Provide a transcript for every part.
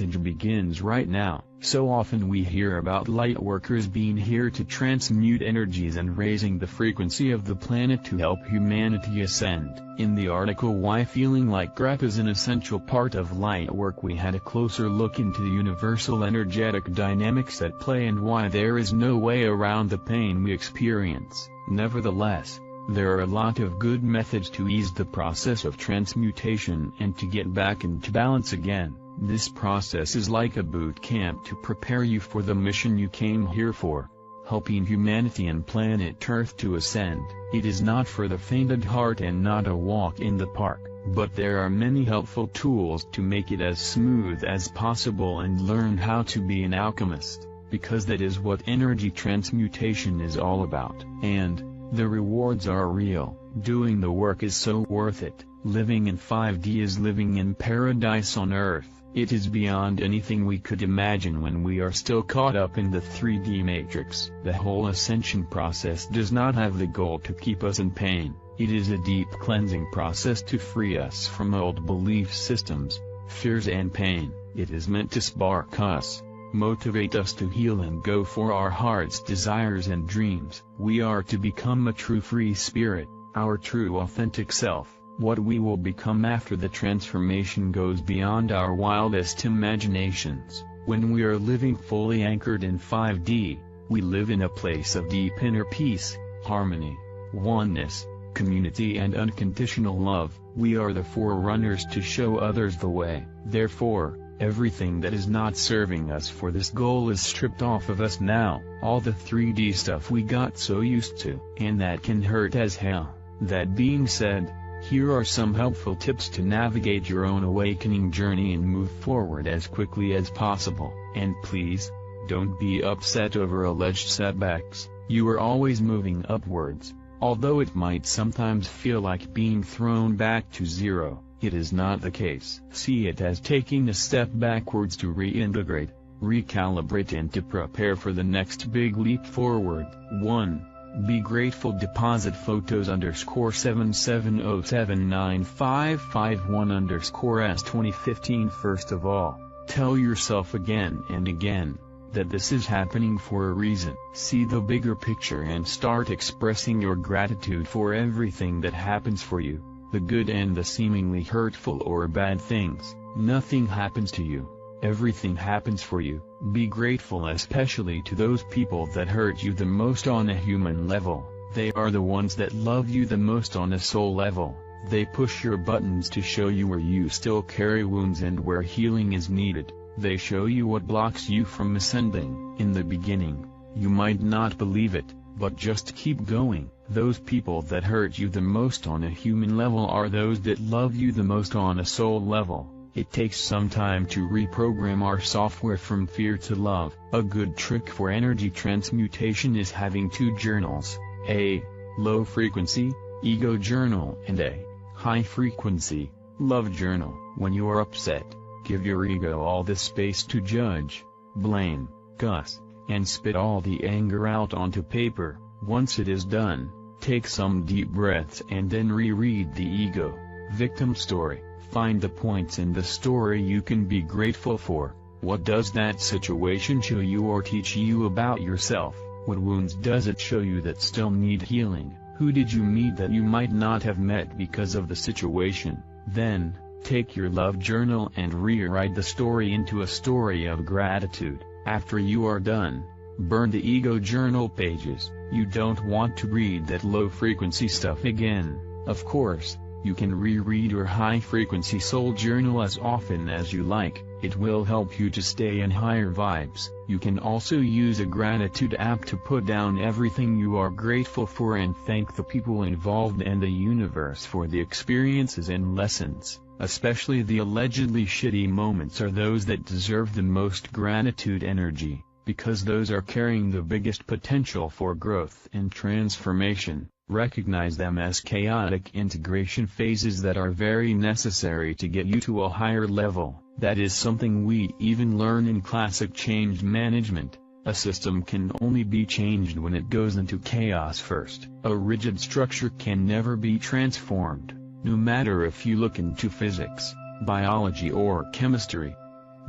message begins right now. So often we hear about lightworkers being here to transmute energies and raising the frequency of the planet to help humanity ascend. In the article Why Feeling Like Crap is an Essential Part of Lightwork, we had a closer look into the universal energetic dynamics at play and why there is no way around the pain we experience. Nevertheless, there are a lot of good methods to ease the process of transmutation and to get back into balance again. This process is like a boot camp to prepare you for the mission you came here for, helping humanity and planet Earth to ascend. It is not for the faint of heart and not a walk in the park, but there are many helpful tools to make it as smooth as possible and learn how to be an alchemist, because that is what energy transmutation is all about. And the rewards are real. Doing the work is so worth it. Living in 5D is living in paradise on Earth. It is beyond anything we could imagine when we are still caught up in the 3D matrix. The whole ascension process does not have the goal to keep us in pain. It is a deep cleansing process to free us from old belief systems, fears and pain. It is meant to spark us, motivate us to heal and go for our heart's desires and dreams. We are to become a true free spirit, our true authentic self. What we will become after the transformation goes beyond our wildest imaginations. When we are living fully anchored in 5D, we live in a place of deep inner peace, harmony, oneness, community and unconditional love. We are the forerunners to show others the way. Therefore, everything that is not serving us for this goal is stripped off of us now. All the 3D stuff we got so used to, and that can hurt as hell. That being said, here are some helpful tips to navigate your own awakening journey and move forward as quickly as possible. And please, don't be upset over alleged setbacks. You are always moving upwards. Although it might sometimes feel like being thrown back to zero, it is not the case. See it as taking a step backwards to reintegrate, recalibrate and to prepare for the next big leap forward. 1. Be grateful. Deposit photos _770795551_S2015. First of all, tell yourself again and again that this is happening for a reason. See the bigger picture and start expressing your gratitude for everything that happens for you, the good and the seemingly hurtful or bad things. Nothing happens to you. Everything happens for you. Be grateful especially to those people that hurt you the most on a human level. They are the ones that love you the most on a soul level. They push your buttons to show you where you still carry wounds and where healing is needed. They show you what blocks you from ascending. In the beginning, you might not believe it, but just keep going. Those people that hurt you the most on a human level are those that love you the most on a soul level. It takes some time to reprogram our software from fear to love. A good trick for energy transmutation is having 2 journals, a low frequency, ego journal and a high frequency, love journal. When you are upset, give your ego all the space to judge, blame, cuss, and spit all the anger out onto paper. Once it is done, take some deep breaths and then reread the ego victim story. Find the points in the story you can be grateful for. What does that situation show you or teach you about yourself? What wounds does it show you that still need healing? Who did you meet that you might not have met because of the situation? Then, take your love journal and rewrite the story into a story of gratitude. After you are done, burn the ego journal pages. You don't want to read that low-frequency stuff again. Of course, you can reread your high-frequency soul journal as often as you like. It will help you to stay in higher vibes. You can also use a gratitude app to put down everything you are grateful for and thank the people involved and the universe for the experiences and lessons. Especially the allegedly shitty moments are those that deserve the most gratitude energy, because those are carrying the biggest potential for growth and transformation. Recognize them as chaotic integration phases that are very necessary to get you to a higher level. That is something we even learn in classic change management. A system can only be changed when it goes into chaos first. A rigid structure can never be transformed, no matter if you look into physics, biology or chemistry.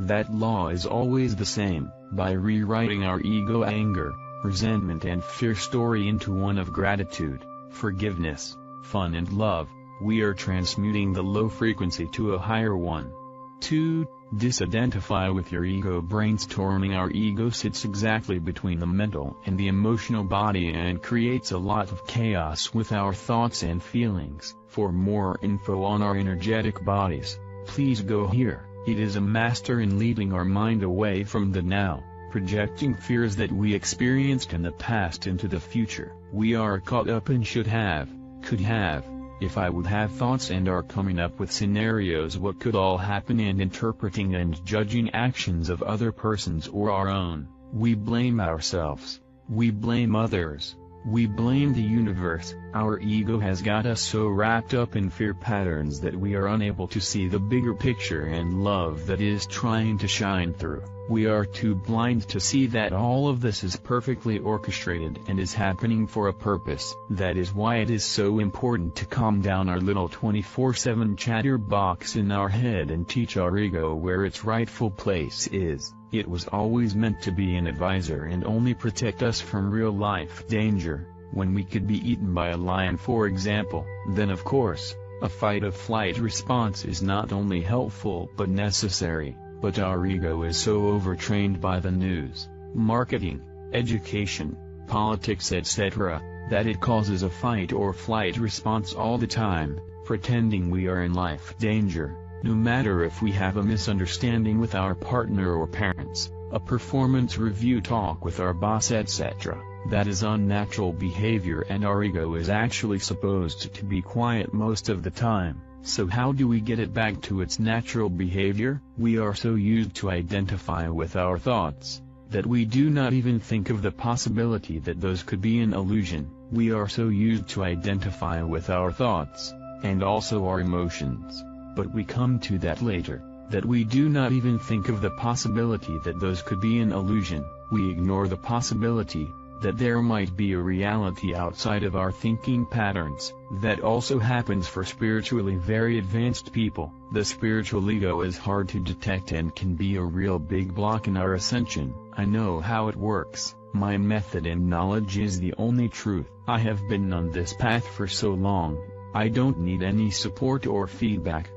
That law is always the same. By rewriting our ego anger, resentment and fear story into one of gratitude, forgiveness, fun and love, we are transmuting the low frequency to a higher one. 2. Disidentify with your ego. Brainstorming. Our ego sits exactly between the mental and the emotional body and creates a lot of chaos with our thoughts and feelings. For more info on our energetic bodies, please go here. It is a master in leading our mind away from the now, projecting fears that we experienced in the past into the future. We are caught up in should have, could have, if I would have thoughts and are coming up with scenarios what could all happen and interpreting and judging actions of other persons or our own. We blame ourselves. We blame others. We blame the universe. Our ego has got us so wrapped up in fear patterns that we are unable to see the bigger picture and love that is trying to shine through. We are too blind to see that all of this is perfectly orchestrated and is happening for a purpose. That is why it is so important to calm down our little 24/7 chatterbox in our head and teach our ego where its rightful place is. It was always meant to be an advisor and only protect us from real-life danger. When we could be eaten by a lion, for example, then of course, a fight-or-flight response is not only helpful but necessary. But our ego is so overtrained by the news, marketing, education, politics etc., that it causes a fight-or-flight response all the time, pretending we are in life danger. No matter if we have a misunderstanding with our partner or parents, a performance review talk with our boss etc., that is unnatural behavior and our ego is actually supposed to be quiet most of the time. So how do we get it back to its natural behavior? We are so used to identify with our thoughts, that we do not even think of the possibility that those could be an illusion. We are so used to identify with our thoughts, and also our emotions. But we come to that later, that we do not even think of the possibility that those could be an illusion. We ignore the possibility that there might be a reality outside of our thinking patterns. That also happens for spiritually very advanced people. The spiritual ego is hard to detect and can be a real big block in our ascension. I know how it works. My method and knowledge is the only truth. I have been on this path for so long, I don't need any support or feedback.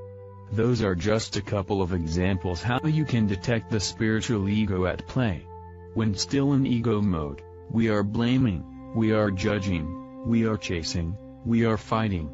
Those are just a couple of examples how you can detect the spiritual ego at play. When still in ego mode, we are blaming, we are judging, we are chasing, we are fighting.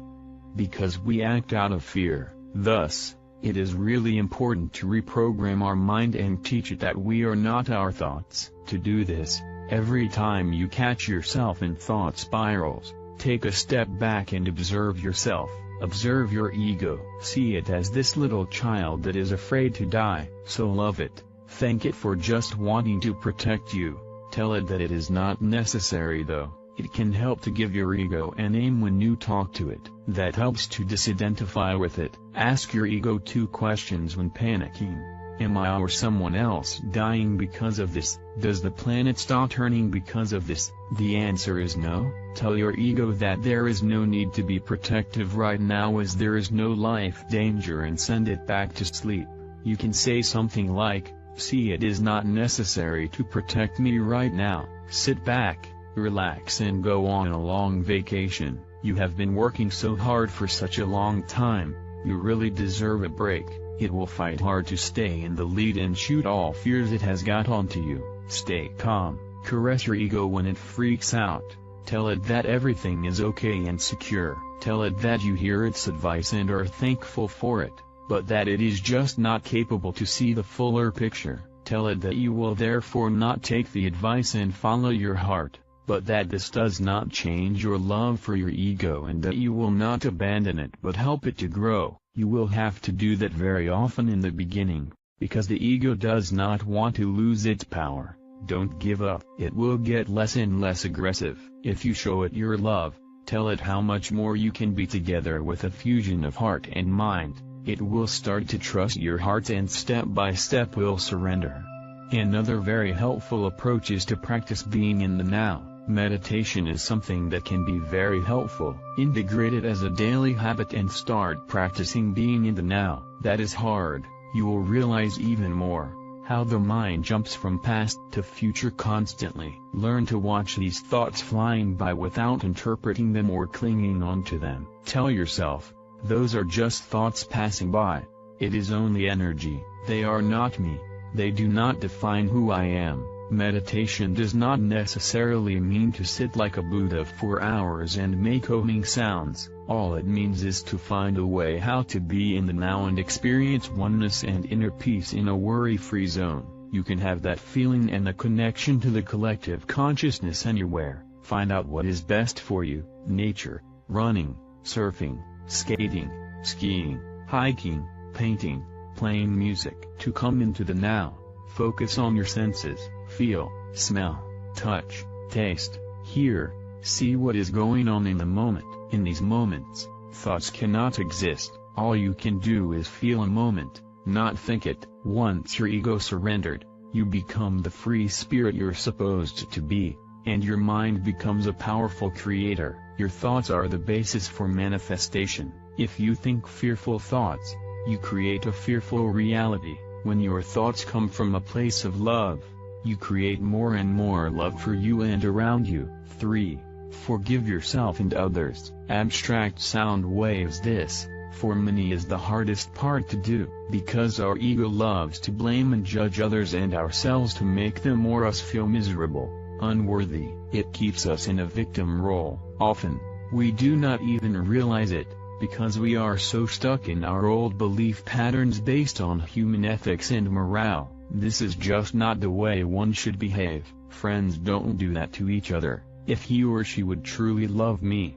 Because we act out of fear. Thus, it is really important to reprogram our mind and teach it that we are not our thoughts. To do this, every time you catch yourself in thought spirals, take a step back and observe yourself. Observe your ego. See it as this little child that is afraid to die, so love it. Thank it for just wanting to protect you. Tell it that it is not necessary though. It can help to give your ego a name when you talk to it. That helps to disidentify with it. Ask your ego 2 questions when panicking. Am I or someone else dying because of this? Does the planet stop turning because of this? The answer is no. Tell your ego that there is no need to be protective right now as there is no life danger and send it back to sleep. You can say something like, see, it is not necessary to protect me right now. Sit back, relax and go on a long vacation. You have been working so hard for such a long time, you really deserve a break. It will fight hard to stay in the lead and shoot all fears it has got onto you. Stay calm, caress your ego when it freaks out. Tell it that everything is okay and secure. Tell it that you hear its advice and are thankful for it, but that it is just not capable to see the fuller picture. Tell it that you will therefore not take the advice and follow your heart, but that this does not change your love for your ego and that you will not abandon it but help it to grow. You will have to do that very often in the beginning, because the ego does not want to lose its power. Don't give up. It will get less and less aggressive. If you show it your love, tell it how much more you can be together with a fusion of heart and mind. It will start to trust your heart and step by step will surrender. Another very helpful approach is to practice being in the now. Meditation is something that can be very helpful. Integrate it as a daily habit and start practicing being in the now. That is hard, you will realize even more. How the mind jumps from past to future constantly. Learn to watch these thoughts flying by without interpreting them or clinging onto them. Tell yourself, those are just thoughts passing by. It is only energy. They are not me. They do not define who I am. Meditation does not necessarily mean to sit like a Buddha for hours and make oming sounds. All it means is to find a way how to be in the now and experience oneness and inner peace in a worry-free zone. You can have that feeling and a connection to the collective consciousness anywhere. Find out what is best for you: nature, running, surfing, skating, skiing, hiking, painting, playing music. To come into the now, focus on your senses. Feel, smell, touch, taste, hear, see what is going on in the moment. In these moments, thoughts cannot exist. All you can do is feel a moment, not think it. Once your ego surrendered, you become the free spirit you're supposed to be, and your mind becomes a powerful creator. Your thoughts are the basis for manifestation. If you think fearful thoughts, you create a fearful reality. When your thoughts come from a place of love, you create more and more love for you and around you. 3. Forgive yourself and others. Abstract sound waves. This, for many, is the hardest part to do, because our ego loves to blame and judge others and ourselves to make them or us feel miserable, unworthy. It keeps us in a victim role. Often, we do not even realize it, because we are so stuck in our old belief patterns based on human ethics and morale. This is just not the way one should behave. Friends don't do that to each other. If he or she would truly love me.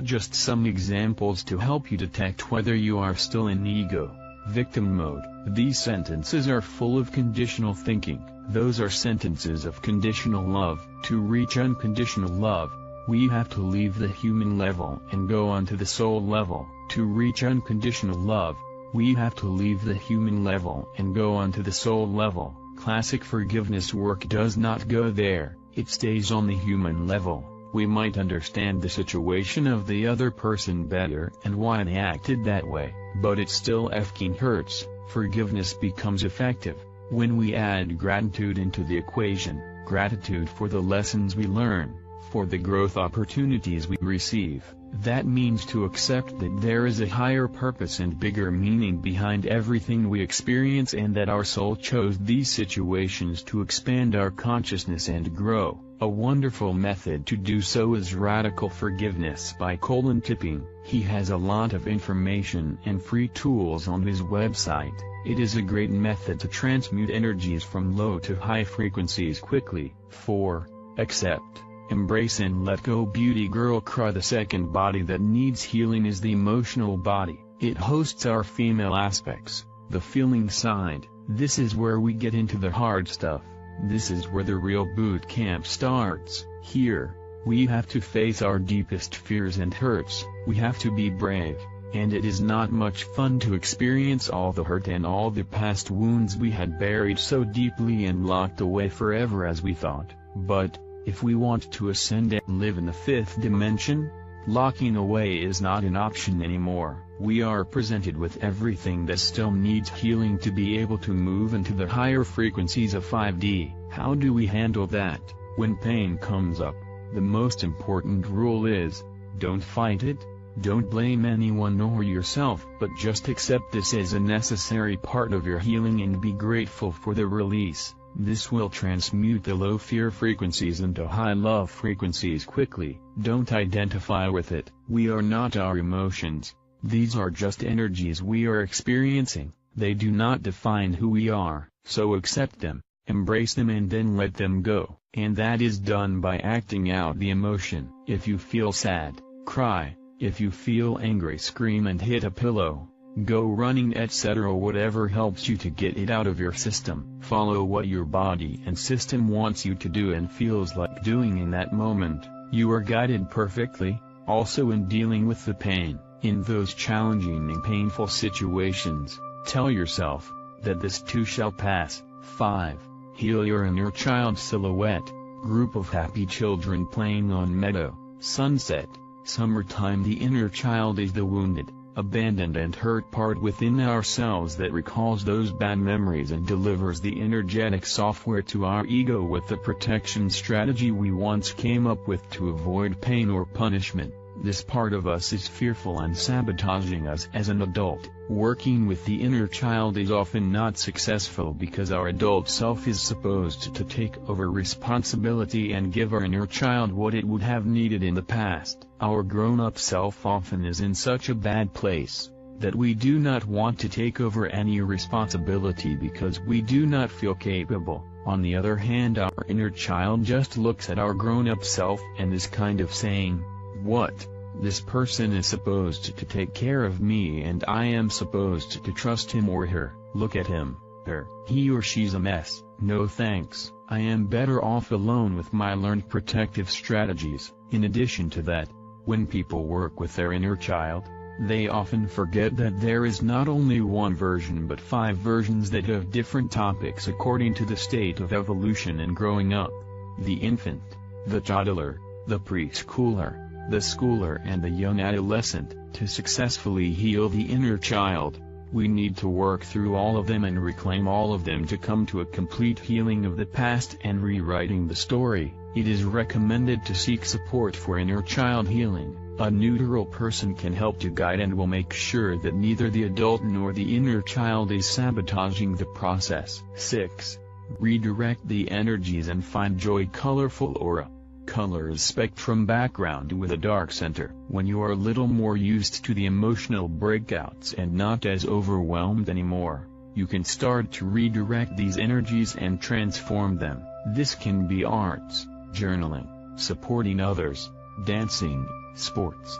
Just some examples to help you detect whether you are still in ego, victim mode. These sentences are full of conditional thinking. Those are sentences of conditional love. To reach unconditional love, we have to leave the human level and go on to the soul level. To reach unconditional love, we have to leave the human level and go on to the soul level. Classic forgiveness work does not go there, it stays on the human level. We might understand the situation of the other person better and why they acted that way, but it still effing hurts. Forgiveness becomes effective when we add gratitude into the equation. Gratitude for the lessons we learn, for the growth opportunities we receive. That means to accept that there is a higher purpose and bigger meaning behind everything we experience, and that our soul chose these situations to expand our consciousness and grow. A wonderful method to do so is radical forgiveness by Colin Tipping. He has a lot of information and free tools on his website. It is a great method to transmute energies from low to high frequencies quickly. 4. Accept, embrace and let go. Beauty girl cry. The second body that needs healing is the emotional body. It hosts our female aspects, the feeling side. This is where we get into the hard stuff. This is where the real boot camp starts. Here, we have to face our deepest fears and hurts. We have to be brave, and it is not much fun to experience all the hurt and all the past wounds we had buried so deeply and locked away forever as we thought. But, if we want to ascend and live in the fifth dimension, locking away is not an option anymore. We are presented with everything that still needs healing to be able to move into the higher frequencies of 5D. How do we handle that? When pain comes up, the most important rule is, don't fight it, don't blame anyone or yourself, but just accept this as a necessary part of your healing and be grateful for the release. This will transmute the low fear frequencies into high love frequencies quickly. Don't identify with it. We are not our emotions. These are just energies we are experiencing. They do not define who we are. So accept them, embrace them, and then let them go. And that is done by acting out the emotion. If you feel sad, cry. If you feel angry, scream and hit a pillow. Go running, etc. Whatever helps you to get it out of your system. Follow what your body and system wants you to do and feels like doing in that moment. You are guided perfectly. Also in dealing with the pain, in those challenging and painful situations, tell yourself that this too shall pass. 5. Heal your inner child silhouette. Group of happy children playing on meadow, sunset, summertime. The inner child is the wounded, abandoned and hurt part within ourselves that recalls those bad memories and delivers the energetic software to our ego with the protection strategy we once came up with to avoid pain or punishment. This part of us is fearful and sabotaging us as an adult. Working with the inner child is often not successful because our adult self is supposed to take over responsibility and give our inner child what it would have needed in the past. Our grown-up self often is in such a bad place that we do not want to take over any responsibility because we do not feel capable. On the other hand, our inner child just looks at our grown-up self and is kind of saying, "What? This person is supposed to take care of me and I am supposed to trust him or her. Look at him, her. He or she's a mess. No thanks. I am better off alone with my learned protective strategies." In addition to that, when people work with their inner child, they often forget that there is not only one version but 5 versions that have different topics according to the state of evolution and growing up. The infant, the toddler, the preschooler, the schooler and the young adolescent. To successfully heal the inner child, we need to work through all of them and reclaim all of them to come to a complete healing of the past and rewriting the story. It is recommended to seek support for inner child healing. A neutral person can help to guide and will make sure that neither the adult nor the inner child is sabotaging the process. 6. Redirect the energies and find joy. Colorful aura. Colors spectrum background with a dark center. When you are a little more used to the emotional breakouts and not as overwhelmed anymore, you can start to redirect these energies and transform them. This can be arts, journaling, supporting others, dancing, sports.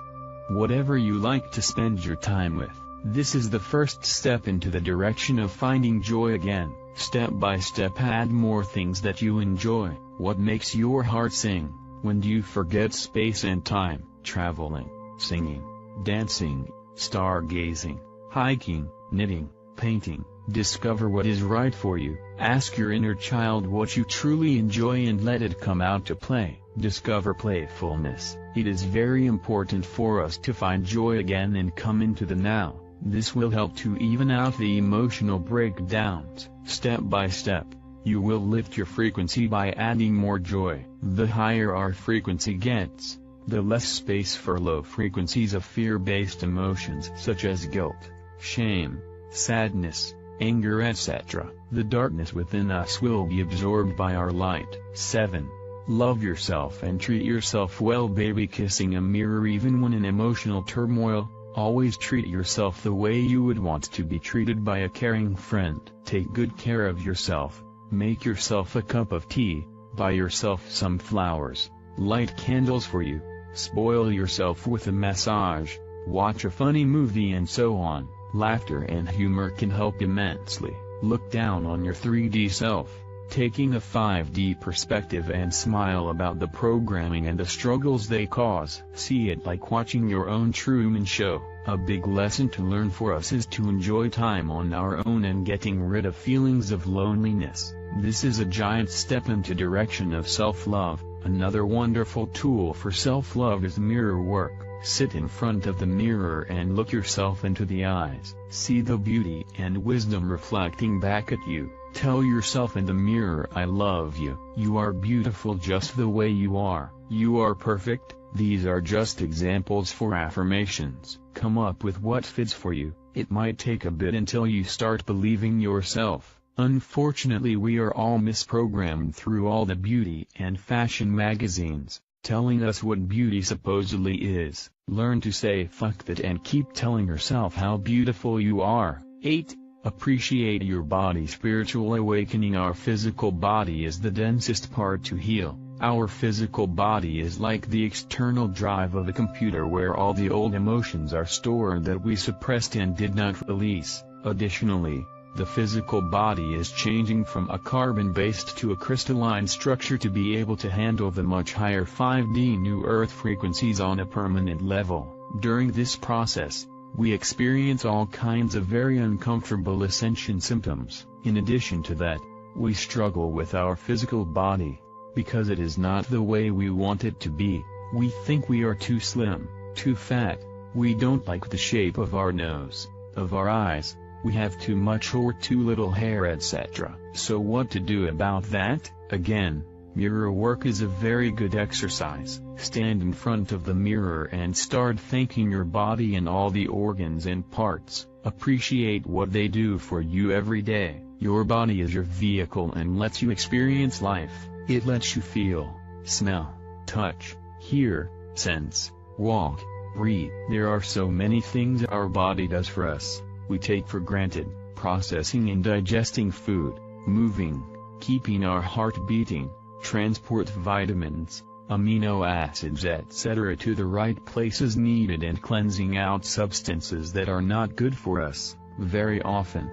Whatever you like to spend your time with. This is the first step into the direction of finding joy again. Step by step add more things that you enjoy. What makes your heart sing? When do you forget space and time? Traveling, singing, dancing, stargazing, hiking, knitting, painting. Discover what is right for you. Ask your inner child what you truly enjoy and let it come out to play. Discover playfulness. It is very important for us to find joy again and come into the now. This will help to even out the emotional breakdowns. Step by step, you will lift your frequency by adding more joy. The higher our frequency gets, the less space for low frequencies of fear-based emotions such as guilt, shame, sadness, anger, etc. The darkness within us will be absorbed by our light. 7. Love yourself and treat yourself well. Baby kissing a mirror. Even when in emotional turmoil, always treat yourself the way you would want to be treated by a caring friend. Take good care of yourself. Make yourself a cup of tea, buy yourself some flowers, light candles for you, spoil yourself with a massage, watch a funny movie and so on. Laughter and humor can help immensely. Look down on your 3D self, taking a 5D perspective and smile about the programming and the struggles they cause. See it like watching your own Truman Show. A big lesson to learn for us is to enjoy time on our own and getting rid of feelings of loneliness. This is a giant step into direction of self-love. Another wonderful tool for self-love is mirror work. Sit in front of the mirror and look yourself into the eyes. See the beauty and wisdom reflecting back at you. Tell yourself in the mirror, "I love you. You are beautiful just the way you are. You are perfect." These are just examples for affirmations. Come up with what fits for you. It might take a bit until you start believing yourself. Unfortunately, we are all misprogrammed through all the beauty and fashion magazines, telling us what beauty supposedly is. Learn to say fuck that and keep telling yourself how beautiful you are. 8. Appreciate your body. Spiritual awakening. Our physical body is the densest part to heal. Our physical body is like the external drive of a computer where all the old emotions are stored that we suppressed and did not release. Additionally, the physical body is changing from a carbon-based to a crystalline structure to be able to handle the much higher 5D new Earth frequencies on a permanent level. During this process, we experience all kinds of very uncomfortable ascension symptoms. In addition to that, we struggle with our physical body, because it is not the way we want it to be. We think we are too slim, too fat, We don't like the shape of our nose, of our eyes, we have too much or too little hair, etc. So what to do about that? Again, mirror work is a very good exercise. Stand in front of the mirror and start thanking your body and all the organs and parts. Appreciate what they do for you every day. Your body is your vehicle and lets you experience life. It lets you feel, smell, touch, hear, sense, walk, breathe. There are so many things our body does for us. We take for granted, processing and digesting food, moving, keeping our heart beating, transport vitamins, amino acids etc. to the right places needed, and cleansing out substances that are not good for us. Very often,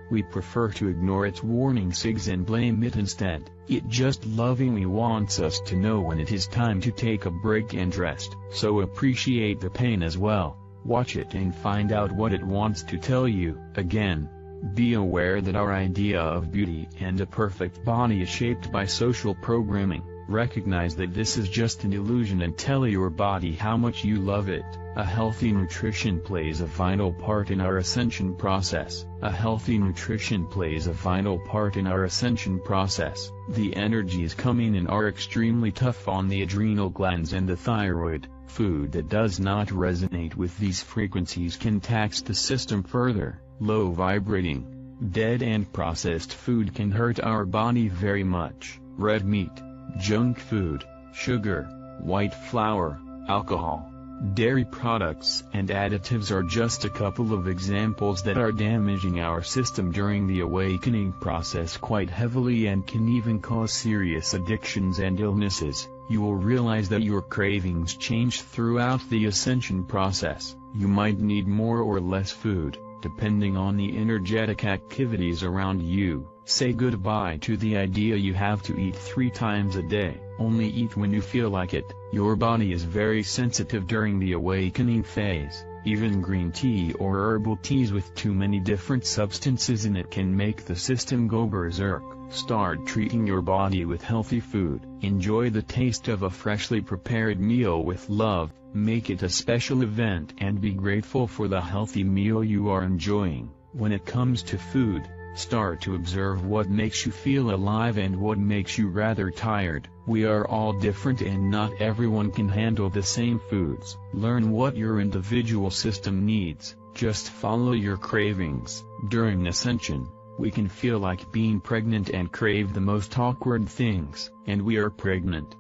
we prefer to ignore its warning signs and blame it instead. It just lovingly wants us to know when it is time to take a break and rest. So appreciate the pain as well. Watch it and find out what it wants to tell you. Again, be aware that our idea of beauty and a perfect body is shaped by social programming. Recognize that this is just an illusion and tell your body how much you love it. A healthy nutrition plays a vital part in our ascension process. A healthy nutrition plays a vital part in our ascension process. The energies coming in are extremely tough on the adrenal glands and the thyroid. Food that does not resonate with these frequencies can tax the system further. Low vibrating, dead and processed food can hurt our body very much. Red meat, junk food, sugar, white flour, alcohol, dairy products and additives are just a couple of examples that are damaging our system during the awakening process quite heavily and can even cause serious addictions and illnesses. You will realize that your cravings change throughout the ascension process. You might need more or less food, depending on the energetic activities around you. Say goodbye to the idea you have to eat 3 times a day. Only eat when you feel like it. Your body is very sensitive during the awakening phase. Even green tea or herbal teas with too many different substances in it can make the system go berserk. Start treating your body with healthy food. Enjoy the taste of a freshly prepared meal with love. Make it a special event and be grateful for the healthy meal you are enjoying. When it comes to food, start to observe what makes you feel alive and what makes you rather tired. We are all different and not everyone can handle the same foods. Learn what your individual system needs. Just follow your cravings. During ascension, we can feel like being pregnant and crave the most awkward things. And we are pregnant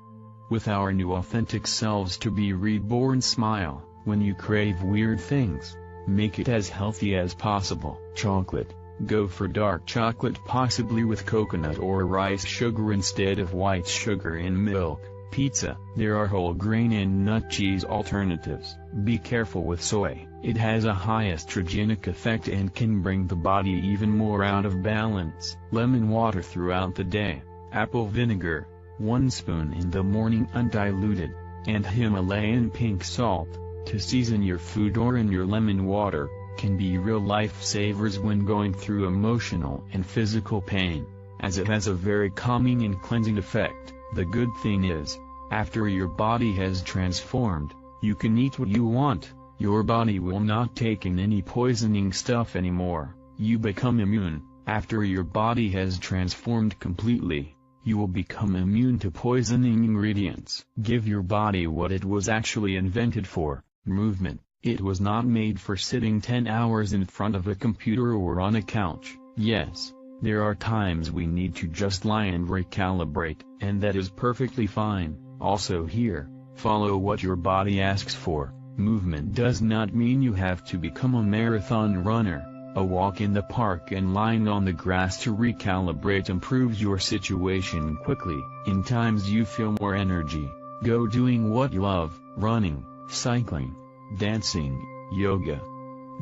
with our new authentic selves to be reborn. Smile. When you crave weird things, make it as healthy as possible. Chocolate. Go for dark chocolate, possibly with coconut or rice sugar instead of white sugar in milk. Pizza. There are whole grain and nut cheese alternatives. Be careful with soy. It has a high estrogenic effect and can bring the body even more out of balance. Lemon water throughout the day. Apple vinegar, 1 spoon in the morning undiluted, and Himalayan pink salt, to season your food or in your lemon water, can be real lifesavers when going through emotional and physical pain, as it has a very calming and cleansing effect. The good thing is, after your body has transformed, you can eat what you want. Your body will not take in any poisoning stuff anymore. You become immune. After your body has transformed completely, you will become immune to poisoning ingredients. Give your body what it was actually invented for: movement. It was not made for sitting 10 hours in front of a computer or on a couch. Yes, there are times we need to just lie and recalibrate, and that is perfectly fine. Also here, follow what your body asks for. Movement does not mean you have to become a marathon runner. A walk in the park and lying on the grass to recalibrate improves your situation quickly. In times you feel more energy, go doing what you love: running, cycling, dancing, yoga.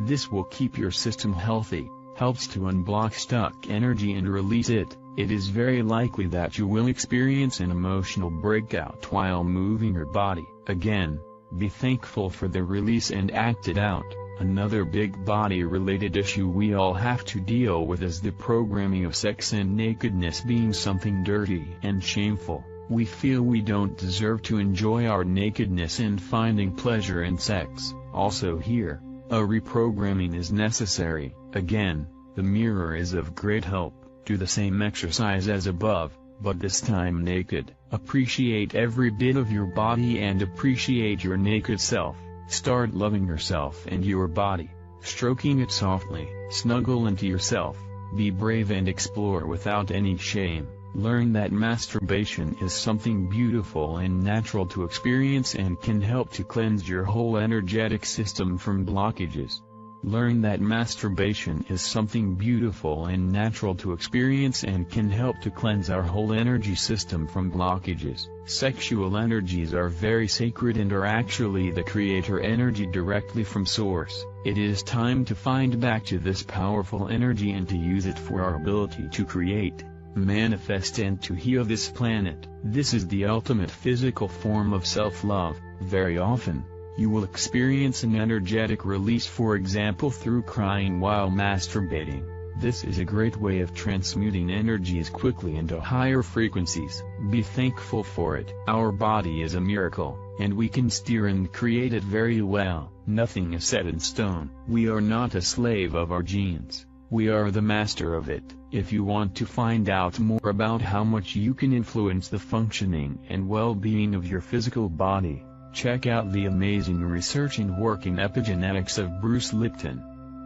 This will keep your system healthy, helps to unblock stuck energy and release it. It is very likely that you will experience an emotional breakout while moving your body. Again, be thankful for the release and act it out. Another big body-related issue we all have to deal with is the programming of sex and nakedness being something dirty and shameful. We feel we don't deserve to enjoy our nakedness and finding pleasure in sex. Also here, a reprogramming is necessary. Again, the mirror is of great help. Do the same exercise as above, but this time naked. Appreciate every bit of your body and appreciate your naked self. Start loving yourself and your body, stroking it softly. Snuggle into yourself, be brave and explore without any shame. Learn that masturbation is something beautiful and natural to experience and can help to cleanse your whole energetic system from blockages. Learn that masturbation is something beautiful and natural to experience and can help to cleanse our whole energy system from blockages. Sexual energies are very sacred and are actually the creator energy directly from source. It is time to find back to this powerful energy and to use it for our ability to create, manifest and to heal this planet. This is the ultimate physical form of self-love. Very often, you will experience an energetic release, for example through crying while masturbating. This is a great way of transmuting energies quickly into higher frequencies. Be thankful for it. Our body is a miracle, and we can steer and create it very well. Nothing is set in stone. We are not a slave of our genes. We are the master of it. If you want to find out more about how much you can influence the functioning and well-being of your physical body, check out the amazing research and work in epigenetics of Bruce Lipton.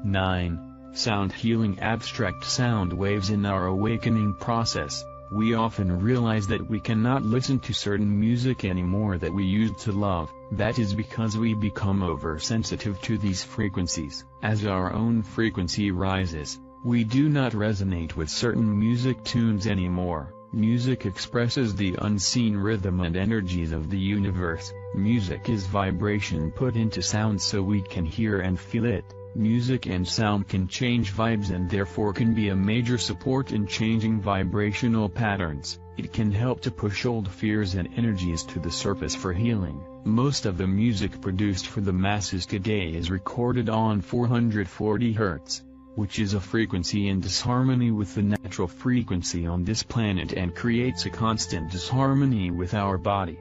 9. Sound healing. Abstract sound waves. In our awakening process, we often realize that we cannot listen to certain music anymore that we used to love. That is because we become oversensitive to these frequencies. As our own frequency rises, we do not resonate with certain music tunes anymore. Music expresses the unseen rhythm and energies of the universe. Music is vibration put into sound so we can hear and feel it. Music and sound can change vibes and therefore can be a major support in changing vibrational patterns. It can help to push old fears and energies to the surface for healing. Most of the music produced for the masses today is recorded on 440 Hz. Which is a frequency in disharmony with the natural frequency on this planet and creates a constant disharmony with our body.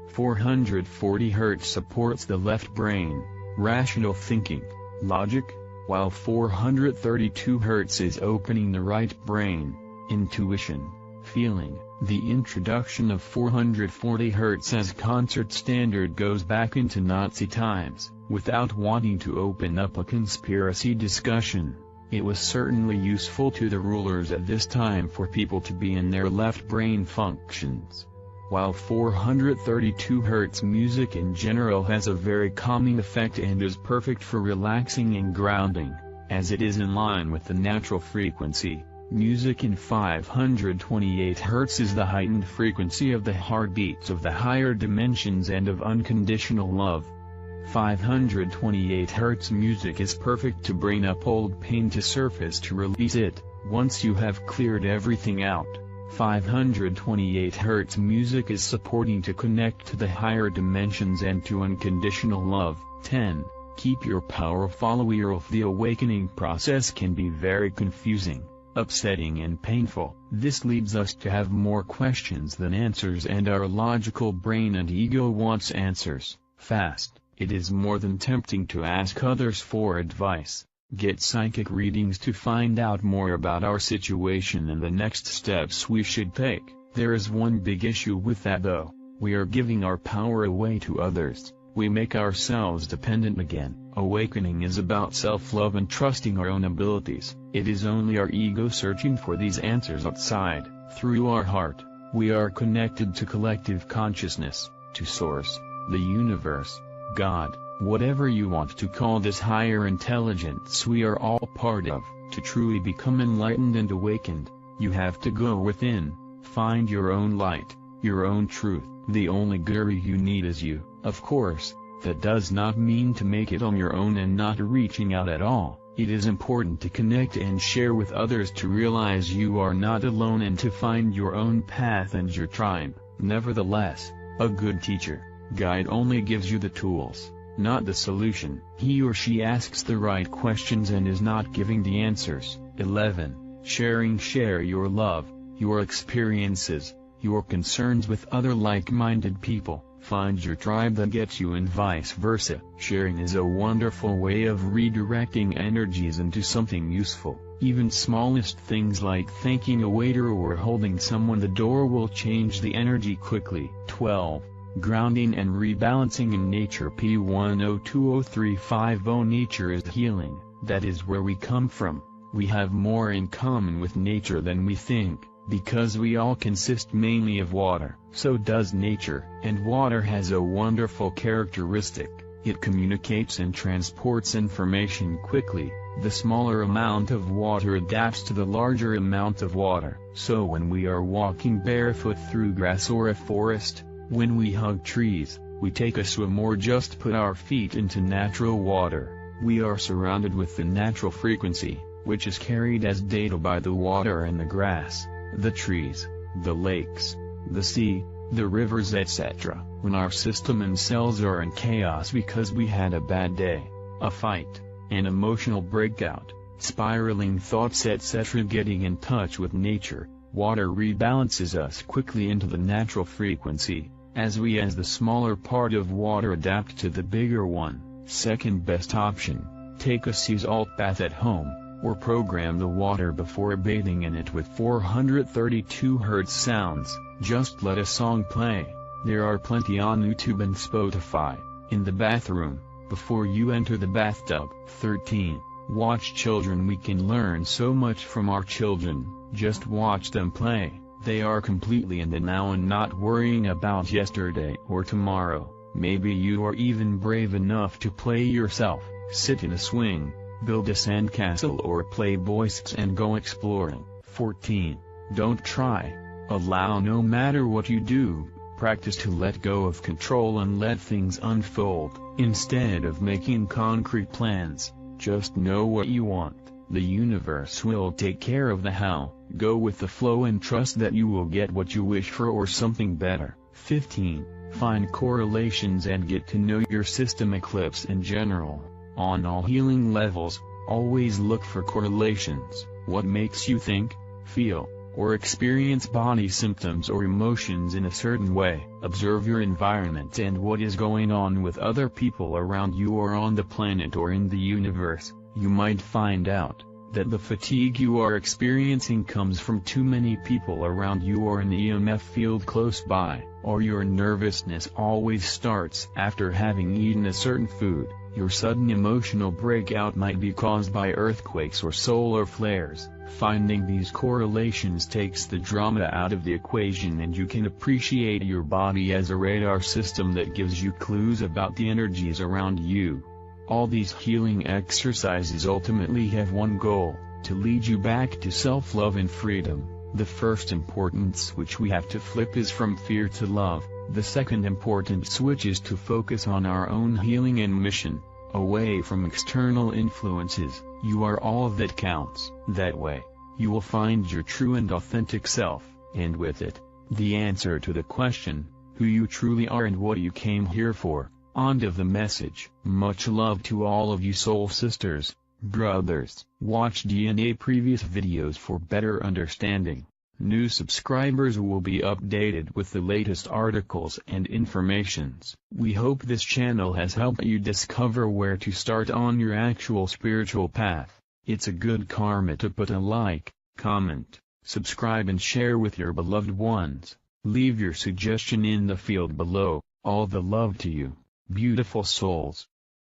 440 Hz supports the left brain, rational thinking, logic, while 432 Hz is opening the right brain, intuition, feeling. The introduction of 440 Hz as concert standard goes back into Nazi times. Without wanting to open up a conspiracy discussion, it was certainly useful to the rulers at this time for people to be in their left brain functions. While 432 Hz music in general has a very calming effect and is perfect for relaxing and grounding, as it is in line with the natural frequency, music in 528 Hz is the heightened frequency of the heartbeats of the higher dimensions and of unconditional love. 528 Hz music is perfect to bring up old pain to surface to release it, once you have cleared everything out. 528 Hz music is supporting to connect to the higher dimensions and to unconditional love. 10. Keep your power. Follower. The awakening process can be very confusing, upsetting and painful. This leads us to have more questions than answers, and our logical brain and ego wants answers fast. It is more than tempting to ask others for advice, get psychic readings to find out more about our situation and the next steps we should take. There is one big issue with that though: we are giving our power away to others. We make ourselves dependent again. Awakening is about self-love and trusting our own abilities. It is only our ego searching for these answers outside. Through our heart, we are connected to collective consciousness, to Source, the universe, God, whatever you want to call this higher intelligence we are all part of. To truly become enlightened and awakened, you have to go within, find your own light, your own truth. The only guru you need is you. Of course, that does not mean to make it on your own and not reaching out at all. It is important to connect and share with others to realize you are not alone and to find your own path and your tribe. Nevertheless, a good teacher, guide only gives you the tools, not the solution. He or she asks the right questions and is not giving the answers. 11. Sharing. Share your love, your experiences, your concerns with other like-minded people. Find your tribe that gets you and vice versa. Sharing is a wonderful way of redirecting energies into something useful. Even smallest things like thanking a waiter or holding someone the door will change the energy quickly. 12. Grounding and rebalancing in nature. P102035. Nature is healing. That is where we come from. We have more in common with nature than we think, because we all consist mainly of water. So does nature. And water has a wonderful characteristic: it communicates and transports information quickly. The smaller amount of water adapts to the larger amount of water. So when we are walking barefoot through grass or a forest, when we hug trees, we take a swim or just put our feet into natural water, we are surrounded with the natural frequency, which is carried as data by the water and the grass, the trees, the lakes, the sea, the rivers, etc. When our system and cells are in chaos because we had a bad day, a fight, an emotional breakout, spiraling thoughts, etc., getting in touch with nature, water rebalances us quickly into the natural frequency, as the smaller part of water adapt to the bigger one. Second best option: take a sea salt bath at home, or program the water before bathing in it with 432 Hz sounds. Just let a song play. There are plenty on YouTube and Spotify. In the bathroom, before you enter the bathtub. 13. Watch children. We can learn so much from our children. Just watch them play. They are completely in the now and not worrying about yesterday or tomorrow. Maybe you are even brave enough to play yourself. Sit in a swing, build a sandcastle, or play Boy Scouts and go exploring. 14. Don't try. Allow. No matter what you do, practice to let go of control and let things unfold. Instead of making concrete plans, just know what you want. The universe will take care of the how. Go with the flow and trust that you will get what you wish for or something better. 15. Find correlations and get to know your system eclipse in general. On all healing levels, always look for correlations. What makes you think, feel, or experience body symptoms or emotions in a certain way? Observe your environment and what is going on with other people around you or on the planet or in the universe. You might find out that the fatigue you are experiencing comes from too many people around you or an EMF field close by, or your nervousness always starts after having eaten a certain food. Your sudden emotional breakout might be caused by earthquakes or solar flares. Finding these correlations takes the drama out of the equation, and you can appreciate your body as a radar system that gives you clues about the energies around you. All these healing exercises ultimately have one goal: to lead you back to self-love and freedom. The first important switch we have to flip is from fear to love. The second important switch is to focus on our own healing and mission, away from external influences. You are all that counts. That way, you will find your true and authentic self, and with it, the answer to the question, who you truly are and what you came here for. End of the message. Much love to all of you soul sisters, brothers. Watch DNA previous videos for better understanding. New subscribers will be updated with the latest articles and informations. We hope this channel has helped you discover where to start on your actual spiritual path. It's a good karma to put a like, comment, subscribe and share with your beloved ones. Leave your suggestion in the field below. All the love to you, beautiful souls.